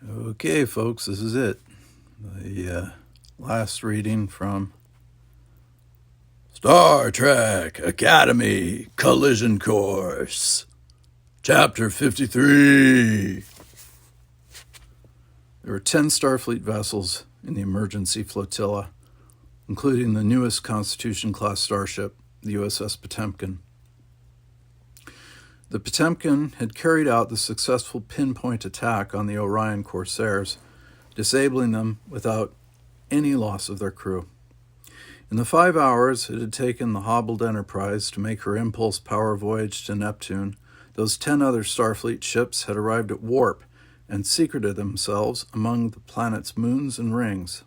Okay, folks, this is it. The last reading from Star Trek Academy Collision Course, Chapter 53. There were 10 Starfleet vessels in the emergency flotilla, including the newest Constitution-class starship, the USS Potemkin. The Potemkin had carried out the successful pinpoint attack on the Orion Corsairs, disabling them without any loss of their crew. In the 5 hours it had taken the hobbled Enterprise to make her impulse power voyage to Neptune, those 10 other Starfleet ships had arrived at warp and secreted themselves among the planet's moons and rings.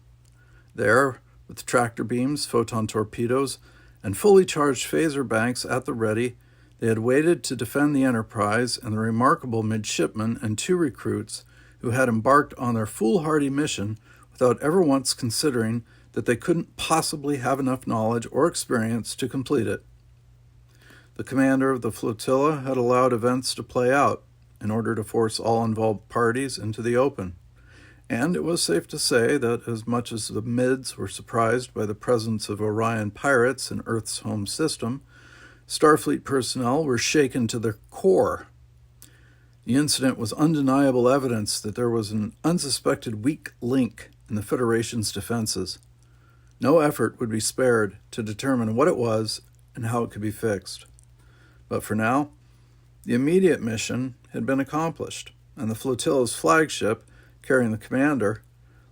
There, with tractor beams, photon torpedoes, and fully charged phaser banks at the ready, they had waited to defend the Enterprise and the remarkable midshipmen and 2 recruits who had embarked on their foolhardy mission without ever once considering that they couldn't possibly have enough knowledge or experience to complete it. The commander of the flotilla had allowed events to play out in order to force all involved parties into the open, and it was safe to say that as much as the Mids were surprised by the presence of Orion pirates in Earth's home system, Starfleet personnel were shaken to their core. The incident was undeniable evidence that there was an unsuspected weak link in the Federation's defenses. No effort would be spared to determine what it was and how it could be fixed. But for now, the immediate mission had been accomplished, and the flotilla's flagship, carrying the commander,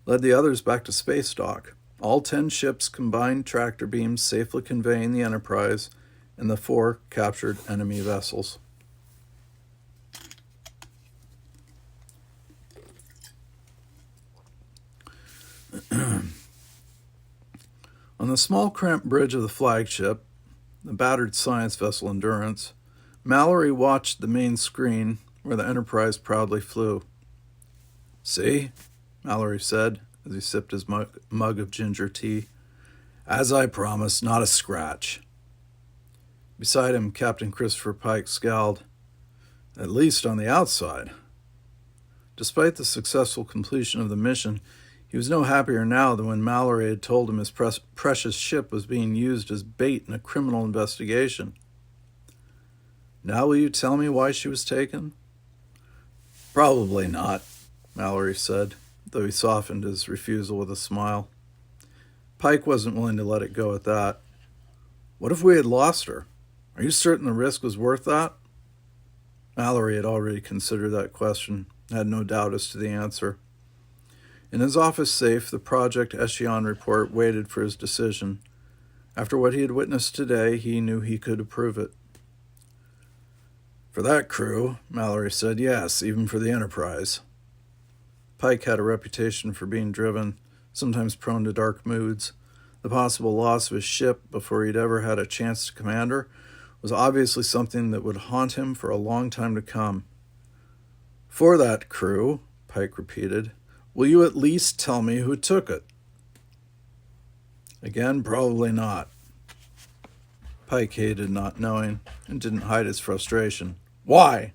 led the others back to space dock, all 10 ships' combined tractor beams safely conveying the Enterprise and the 4 captured enemy vessels. On the small cramped bridge of the flagship, the battered science vessel Endurance, Mallory watched the main screen where the Enterprise proudly flew. "See?" Mallory said as he sipped his mug of ginger tea. "As I promised, not a scratch." Beside him, Captain Christopher Pike scowled. "At least on the outside." Despite the successful completion of the mission, he was no happier now than when Mallory had told him his precious ship was being used as bait in a criminal investigation. "Now will you tell me why she was taken?" "Probably not," Mallory said, though he softened his refusal with a smile. Pike wasn't willing to let it go at that. "What if we had lost her? Are you certain the risk was worth that?" Mallory had already considered that question, had no doubt as to the answer. In his office safe, the Project Echelon report waited for his decision. After what he had witnessed today, he knew he could approve it. "For that crew," Mallory said, "yes, even for the Enterprise." Pike had a reputation for being driven, sometimes prone to dark moods. The possible loss of his ship before he'd ever had a chance to command her was obviously something that would haunt him for a long time to come. "For that crew," Pike repeated, "will you at least tell me who took it?" Again, probably not. Pike hated not knowing and didn't hide his frustration. "Why?"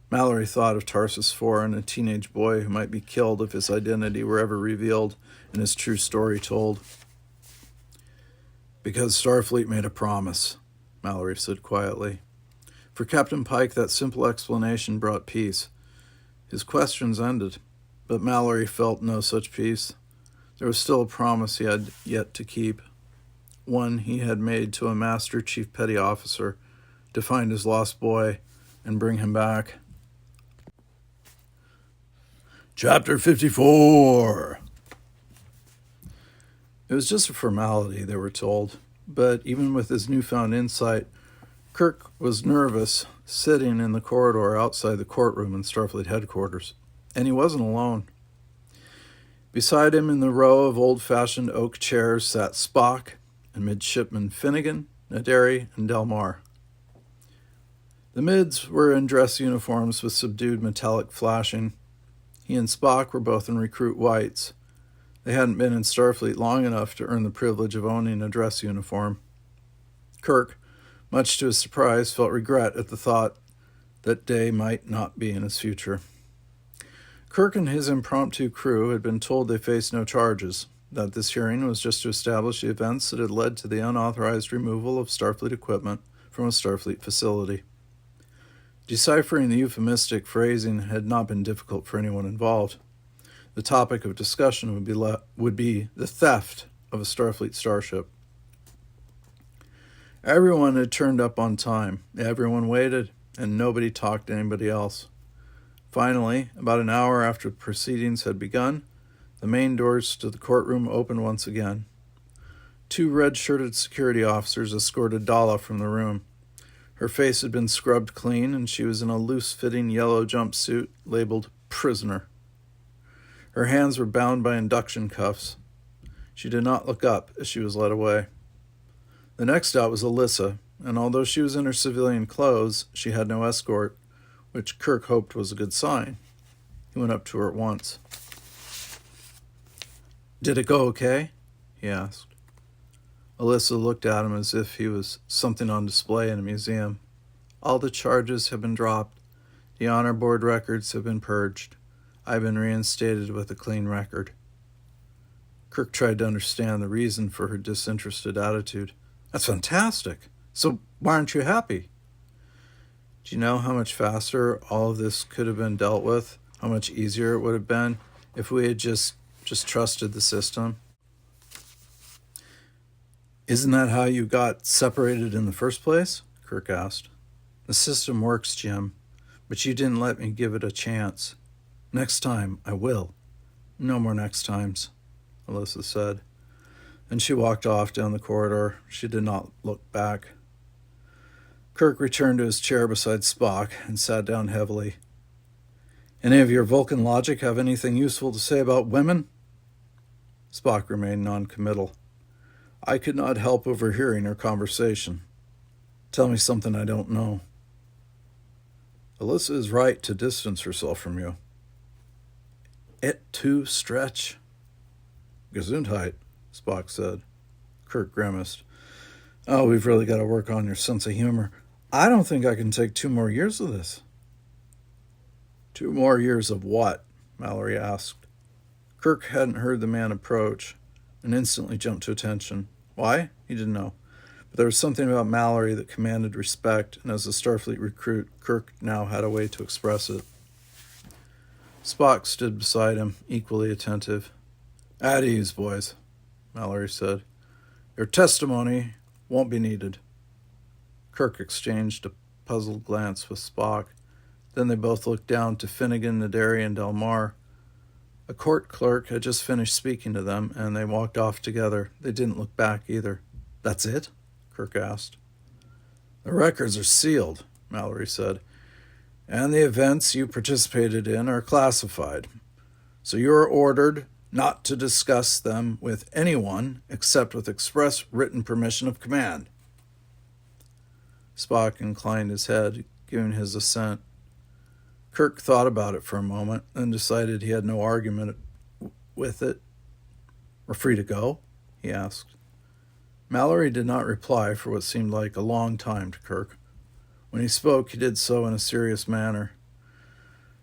Mallory thought of Tarsus IV and a teenage boy who might be killed if his identity were ever revealed and his true story told. "Because Starfleet made a promise," Mallory said quietly. For Captain Pike, that simple explanation brought peace. His questions ended, but Mallory felt no such peace. There was still a promise he had yet to keep, one he had made to a Master Chief Petty Officer, to find his lost boy and bring him back. Chapter 54. It was just a formality, they were told, but even with his newfound insight, Kirk was nervous, sitting in the corridor outside the courtroom in Starfleet headquarters, and he wasn't alone. Beside him in the row of old-fashioned oak chairs sat Spock and Midshipmen Finnegan, Naderi, and Delmar. The Mids were in dress uniforms with subdued metallic flashing. He and Spock were both in recruit whites. They hadn't been in Starfleet long enough to earn the privilege of owning a dress uniform. Kirk, much to his surprise, felt regret at the thought that day might not be in his future. Kirk and his impromptu crew had been told they faced no charges, that this hearing was just to establish the events that had led to the unauthorized removal of Starfleet equipment from a Starfleet facility. Deciphering the euphemistic phrasing had not been difficult for anyone involved. The topic of discussion would be the theft of a Starfleet starship. Everyone had turned up on time. Everyone waited, and nobody talked to anybody else. Finally, about an hour after the proceedings had begun, the main doors to the courtroom opened once again. 2 red-shirted security officers escorted Dala from the room. Her face had been scrubbed clean, and she was in a loose-fitting yellow jumpsuit labeled prisoner. Her hands were bound by induction cuffs. She did not look up as she was led away. The next out was Alyssa, and although she was in her civilian clothes, she had no escort, which Kirk hoped was a good sign. He went up to her at once. "Did it go okay?" he asked. Alyssa looked at him as if he was something on display in a museum. "All the charges have been dropped. The honor board records have been purged. I've been reinstated with a clean record." Kirk tried to understand the reason for her disinterested attitude. "That's fantastic. So why aren't you happy?" "Do you know how much faster all of this could have been dealt with? How much easier it would have been if we had just trusted the system?" "Isn't that how you got separated in the first place?" Kirk asked. "The system works, Jim, but you didn't let me give it a chance. Next time, I will." "No more next times," Alyssa said. Then she walked off down the corridor. She did not look back. Kirk returned to his chair beside Spock and sat down heavily. "Any of your Vulcan logic have anything useful to say about women?" Spock remained noncommittal. "I could not help overhearing her conversation. Tell me something I don't know." "Alyssa is right to distance herself from you." "Et tu, Stretch?" "Gesundheit," Spock said. Kirk grimaced. "Oh, we've really got to work on your sense of humor. I don't think I can take 2 more years of this." "2 more years of what?" Mallory asked. Kirk hadn't heard the man approach and instantly jumped to attention. Why? He didn't know. But there was something about Mallory that commanded respect, and as a Starfleet recruit, Kirk now had a way to express it. Spock stood beside him, equally attentive. "At ease, boys," Mallory said. "Your testimony won't be needed." Kirk exchanged a puzzled glance with Spock. Then they both looked down to Finnegan, Naderi, and Delmar. A court clerk had just finished speaking to them, and they walked off together. They didn't look back either. "That's it?" Kirk asked. "The records are sealed," Mallory said, "and the events you participated in are classified. So you are ordered not to discuss them with anyone except with express written permission of command." Spock inclined his head, giving his assent. Kirk thought about it for a moment, then decided he had no argument with it. "We're free to go?" he asked. Mallory did not reply for what seemed like a long time to Kirk. When he spoke, he did so in a serious manner.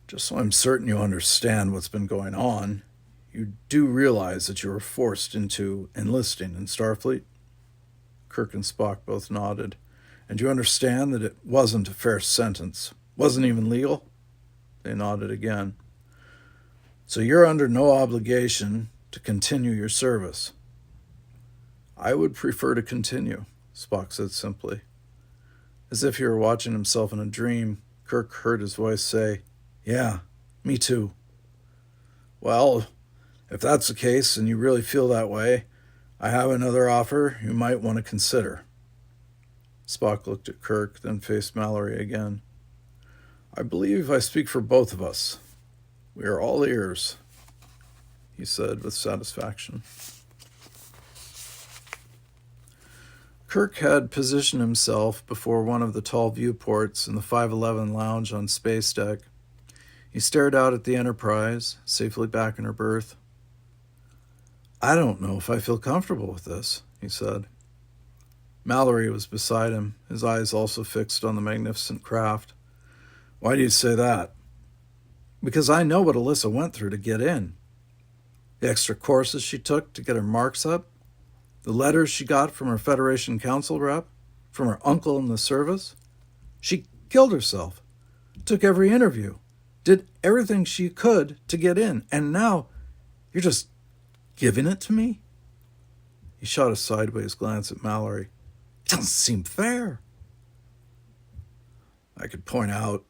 "Just so I'm certain you understand what's been going on, you do realize that you were forced into enlisting in Starfleet?" Kirk and Spock both nodded. "And you understand that it wasn't a fair sentence, wasn't even legal?" They nodded again. "So you're under no obligation to continue your service?" "I would prefer to continue," Spock said simply. As if he were watching himself in a dream, Kirk heard his voice say, "Yeah, me too." "Well, if that's the case and you really feel that way, I have another offer you might want to consider." Spock looked at Kirk, then faced Mallory again. "I believe I speak for both of us. We are all ears," he said with satisfaction. Kirk had positioned himself before one of the tall viewports in the 511 lounge on space deck. He stared out at the Enterprise, safely back in her berth. "I don't know if I feel comfortable with this," he said. Mallory was beside him, his eyes also fixed on the magnificent craft. "Why do you say that?" because I know what Alyssa went through to get in. The extra courses she took to get her marks up, the letters she got from her Federation Council rep, from her uncle in the service. She killed herself, took every interview, did everything she could to get in, and now you're just giving it to me? He shot a sideways glance at Mallory. It doesn't seem fair. I could point out,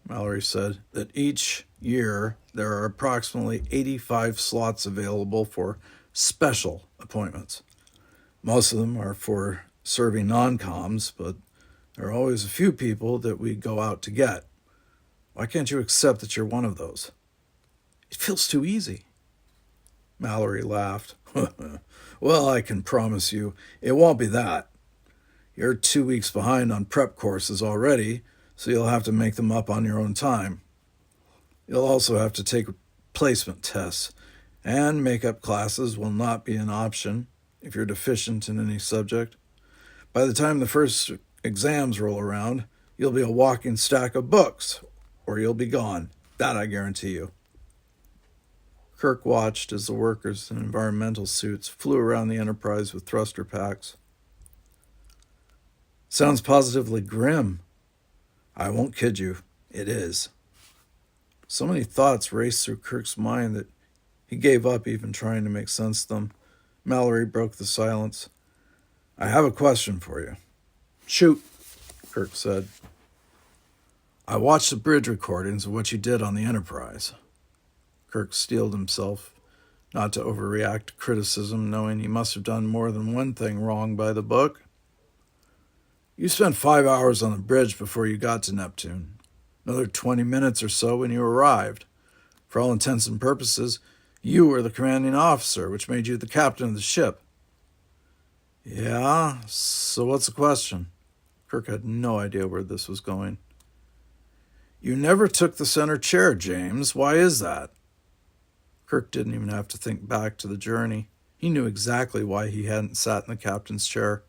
Mallory said, that each year there are approximately 85 slots available for special appointments. Most of them are for serving non-coms, but there are always a few people that we go out to get. Why can't you accept that you're one of those? It feels too easy. Mallory laughed. Well, I can promise you it won't be that. You're 2 weeks behind on prep courses already, so you'll have to make them up on your own time. You'll also have to take placement tests, and makeup classes will not be an option if you're deficient in any subject. By the time the first exams roll around, you'll be a walking stack of books, or you'll be gone. That I guarantee you. Kirk watched as the workers in environmental suits flew around the Enterprise with thruster packs. Sounds positively grim. I won't kid you, it is. So many thoughts raced through Kirk's mind that he gave up even trying to make sense of them. Mallory broke the silence. I have a question for you. Shoot, Kirk said. I watched the bridge recordings of what you did on the Enterprise. Kirk steeled himself not to overreact to criticism, knowing he must have done more than one thing wrong by the book. You spent 5 hours on the bridge before you got to Neptune. Another 20 minutes or so when you arrived. For all intents and purposes, you were the commanding officer, which made you the captain of the ship. Yeah, so what's the question? Kirk had no idea where this was going. You never took the center chair, James. Why is that? Kirk didn't even have to think back to the journey. He knew exactly why he hadn't sat in the captain's chair.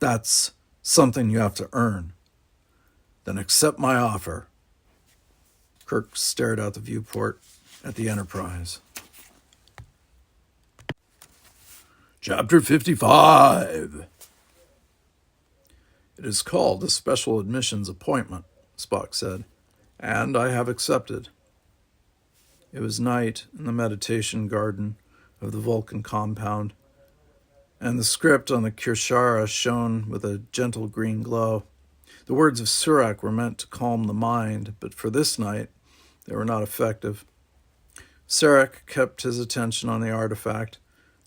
That's something you have to earn. Then accept my offer. Kirk stared out the viewport at the Enterprise. Chapter 55. It is called a special admissions appointment, Spock said, and I have accepted. It was night in the meditation garden of the Vulcan compound, and the script on the Kirshara shone with a gentle green glow. The words of Surak were meant to calm the mind, but for this night, they were not effective. Sarek kept his attention on the artifact,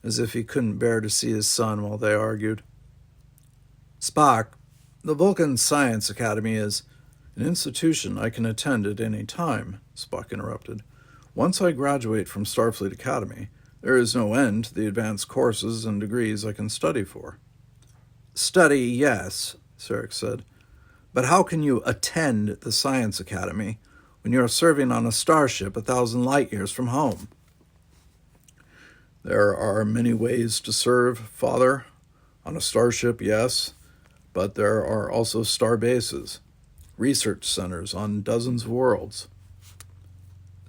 as if he couldn't bear to see his son while they argued. Spock, the Vulcan Science Academy is an institution I can attend at any time, Spock interrupted. Once I graduate from Starfleet Academy, there is no end to the advanced courses and degrees I can study for. Study, yes, Sarek said, but how can you attend the Science Academy when you are serving on a starship 1,000 light years from home? There are many ways to serve, Father. On a starship, yes, but there are also star bases, research centers on dozens of worlds.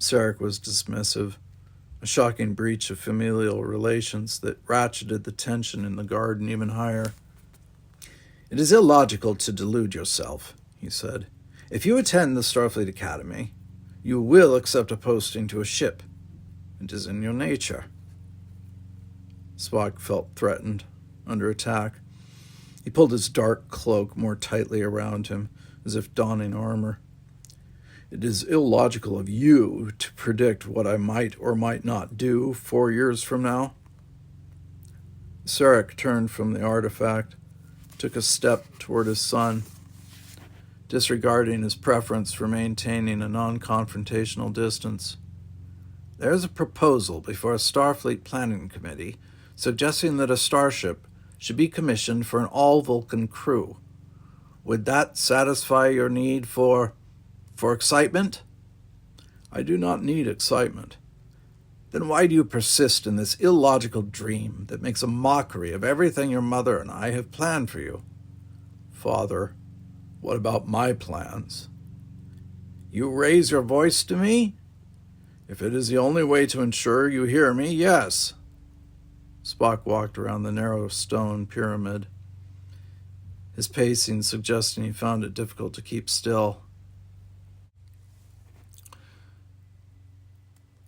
Sarek was dismissive, a shocking breach of familial relations that ratcheted the tension in the garden even higher. It is illogical to delude yourself, he said. If you attend the Starfleet Academy, you will accept a posting to a ship. It is in your nature. Spock felt threatened, under attack. He pulled his dark cloak more tightly around him, as if donning armor. It is illogical of you to predict what I might or might not do 4 years from now. Sarek turned from the artifact, took a step toward his son, disregarding his preference for maintaining a non-confrontational distance. There is a proposal before a Starfleet Planning Committee suggesting that a starship should be commissioned for an all-Vulcan crew. Would that satisfy your need for excitement? I do not need excitement. Then why do you persist in this illogical dream that makes a mockery of everything your mother and I have planned for you? Father, what about my plans? You raise your voice to me? If it is the only way to ensure you hear me, yes. Spock walked around the narrow stone pyramid, his pacing suggesting he found it difficult to keep still.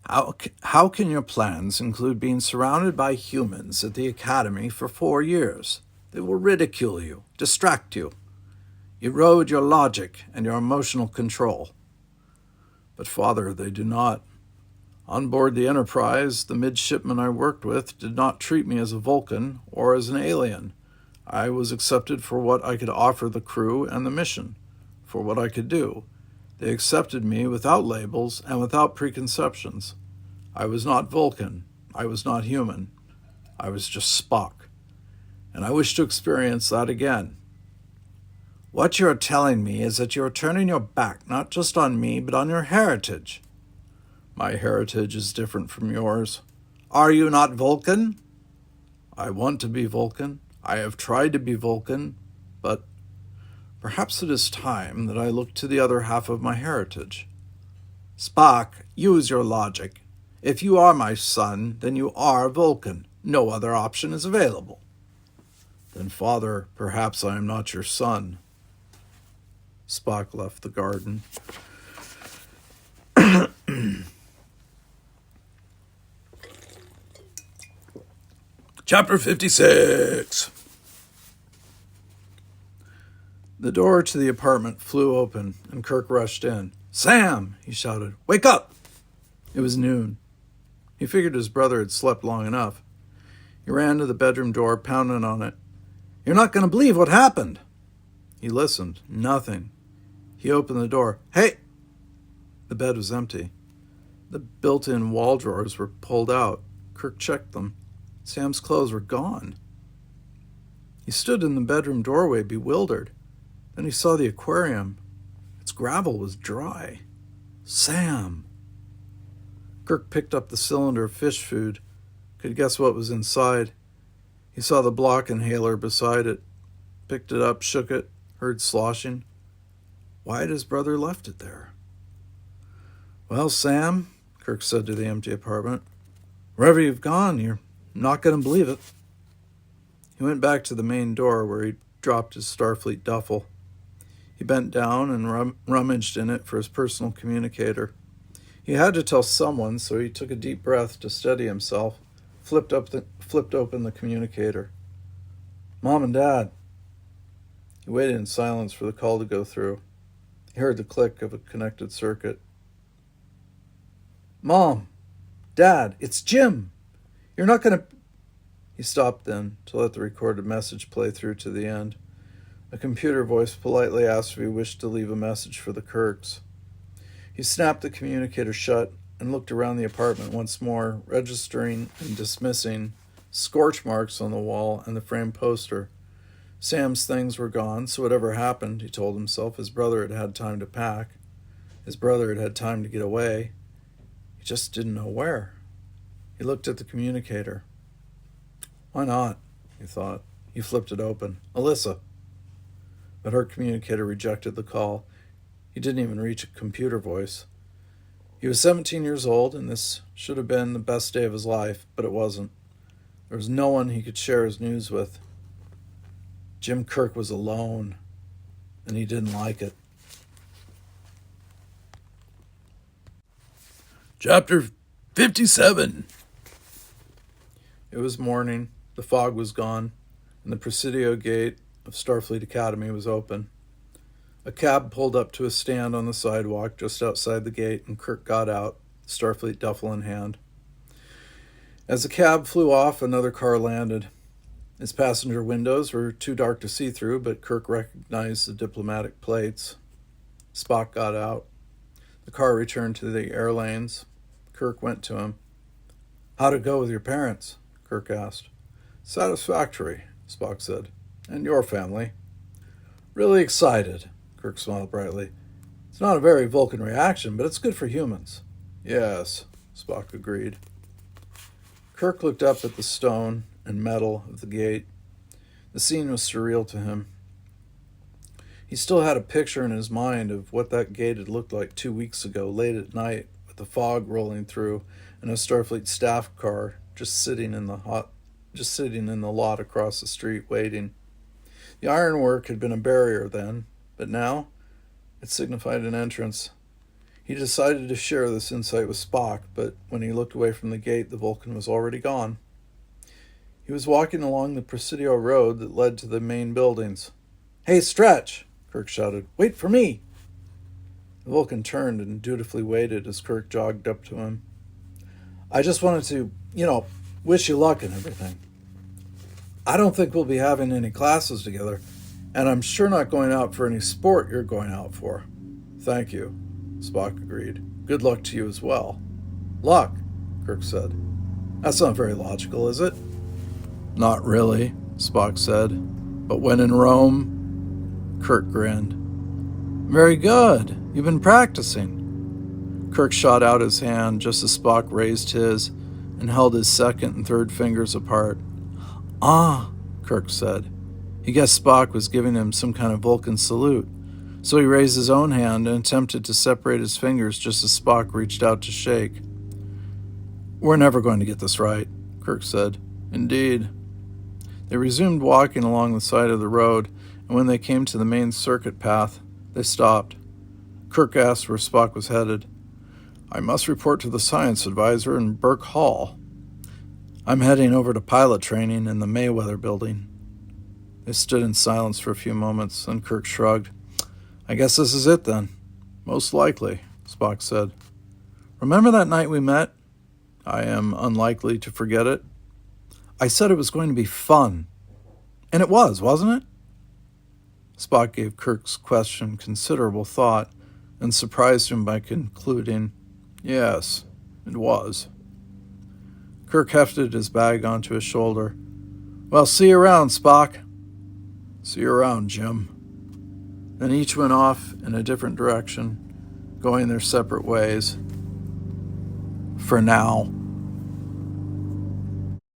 How can your plans include being surrounded by humans at the Academy for 4 years? They will ridicule you, distract you, erode your logic and your emotional control. But, Father, they do not. On board the Enterprise, the midshipmen I worked with did not treat me as a Vulcan or as an alien. I was accepted for what I could offer the crew and the mission, for what I could do. They accepted me without labels and without preconceptions. I was not Vulcan. I was not human. I was just Spock. And I wish to experience that again. What you are telling me is that you are turning your back not just on me, but on your heritage. My heritage is different from yours. Are you not Vulcan? I want to be Vulcan. I have tried to be Vulcan, but perhaps it is time that I look to the other half of my heritage. Spock, use your logic. If you are my son, then you are Vulcan. No other option is available. Then, Father, perhaps I am not your son. Spock left the garden. Chapter 56. The door to the apartment flew open, and Kirk rushed in. Sam, he shouted, wake up! It was noon. He figured his brother had slept long enough. He ran to the bedroom door, pounding on it. You're not going to believe what happened. He listened. Nothing. He opened the door. Hey! The bed was empty. The built-in wall drawers were pulled out. Kirk checked them. Sam's clothes were gone. He stood in the bedroom doorway, bewildered. Then he saw the aquarium. Its gravel was dry. Sam! Kirk picked up the cylinder of fish food, could guess what was inside. He saw the block inhaler beside it, picked it up, shook it, heard sloshing. Why had his brother left it there? Well, Sam, Kirk said to the empty apartment, wherever you've gone, you're not going to believe it. He went back to the main door where he dropped his Starfleet duffel. He bent down and rummaged in it for his personal communicator. He had to tell someone, so he took a deep breath to steady himself, flipped open the communicator. Mom and Dad. He waited in silence for the call to go through. He heard the click of a connected circuit. Mom, Dad, it's Jim. You're not going to... He stopped then to let the recorded message play through to the end. A computer voice politely asked if he wished to leave a message for the Kirks. He snapped the communicator shut and looked around the apartment once more, registering and dismissing scorch marks on the wall and the framed poster. Sam's things were gone, so whatever happened, he told himself, his brother had had time to pack. His brother had had time to get away. He just didn't know where. He looked at the communicator. Why not? He thought. He flipped it open. Alyssa. But her communicator rejected the call. He didn't even reach a computer voice. He was 17 years old, and this should have been the best day of his life, but it wasn't. There was no one he could share his news with. Jim Kirk was alone, and he didn't like it. Chapter 57. It was morning, the fog was gone, and the Presidio gate of Starfleet Academy was open. A cab pulled up to a stand on the sidewalk just outside the gate, and Kirk got out, Starfleet duffel in hand. As the cab flew off, another car landed. Its passenger windows were too dark to see through, but Kirk recognized the diplomatic plates. Spock got out. The car returned to the air lanes. Kirk went to him. How'd it go with your parents? Kirk asked. Satisfactory, Spock said. And your family? Really excited, Kirk smiled brightly. It's not a very Vulcan reaction, but it's good for humans. Yes, Spock agreed. Kirk looked up at the stone and metal of the gate. The scene was surreal to him. He still had a picture in his mind of what that gate had looked like 2 weeks ago, late at night, with the fog rolling through and a Starfleet staff car just sitting in the lot across the street waiting. The ironwork had been a barrier then, but now it signified an entrance. He decided to share this insight with Spock, but when he looked away from the gate, the Vulcan was already gone. He was walking along the Presidio road that led to the main buildings. "Hey, Stretch!" Kirk shouted. "Wait for me!" The Vulcan turned and dutifully waited as Kirk jogged up to him. "I just wanted to, wish you luck and everything. I don't think we'll be having any classes together, and I'm sure not going out for any sport you're going out for." "Thank you," Spock agreed. "Good luck to you as well." "Luck," Kirk said. "That's not very logical, is it?" "Not really," Spock said. "But when in Rome..." Kirk grinned. "Very good. You've been practicing." Kirk shot out his hand just as Spock raised his and held his second and third fingers apart. "Ah," Kirk said. He guessed Spock was giving him some kind of Vulcan salute, so he raised his own hand and attempted to separate his fingers just as Spock reached out to shake. "We're never going to get this right," Kirk said. "Indeed." They resumed walking along the side of the road, and when they came to the main circuit path, they stopped. Kirk asked where Spock was headed. "I must report to the science advisor in Burke Hall. I'm heading over to pilot training in the Mayweather building." They stood in silence for a few moments, then Kirk shrugged. "I guess this is it then." "Most likely," Spock said. "Remember that night we met?" "I am unlikely to forget it." "I said it was going to be fun. And it was, wasn't it?" Spock gave Kirk's question considerable thought and surprised him by concluding, "Yes, it was." Kirk hefted his bag onto his shoulder. "Well, see you around, Spock." "See you around, Jim." Then each went off in a different direction, going their separate ways. For now.